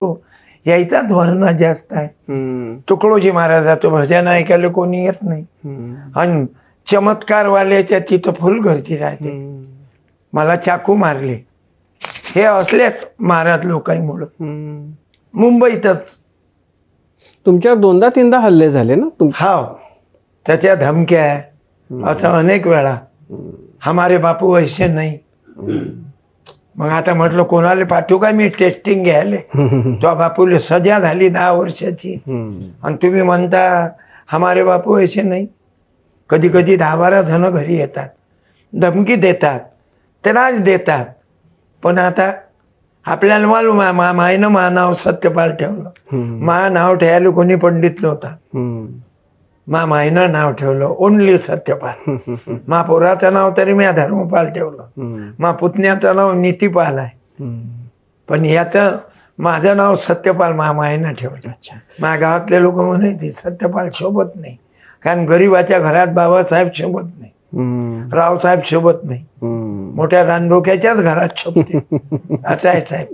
यायचाच वर्ण जास्त आहे. तुकडोजी महाराजाचं भजन ऐकायला कोणी येत नाही. आणि चमत्कारवाल्याच्या तिथं फुल गर्दी राहते. मला चाकू मारले हे असलेच महाराज लोकांमुळं. मुंबईतच तुमच्यावर 2दा-3दा हल्ले झाले ना? हाव, त्याच्या धमक्या असं अनेक वेळा. हमारे बापू ऐसे नाही. मग आता म्हटलं कोणाला पाठवू का मी टेस्टिंग घ्यायला. तो बापूला सजा झाली 10 वर्षाची आणि तुम्ही म्हणता हमारे बापू ऐसे नाही. कधी कधी 10-12 जण घरी येतात, धमकी देतात, त्रास देतात. पण आता आपल्याला मालूम आहे मायनं मा नाव सत्यपाल ठेवलं. मा नाव ठेवायला कोणी पंडित नव्हता. मायनं नाव ठेवलं ओनली सत्यपाल. मा पोराचं नाव तरी मी धर्मपाल ठेवलं. मा पुतण्याचं नाव नीतीपाल आहे. पण याचं माझं नाव सत्यपाल मायनं ठेवलं. माझ्या गावातले लोक म्हणायचे सत्यपाल शोभत नाही, कारण गरीबाच्या घरात बाबासाहेब शोभत नाही, रावसाहेब शोभत नाही, मोठ्या रानडोक्याच्याच घरात शोभते. असं आहे साहेब.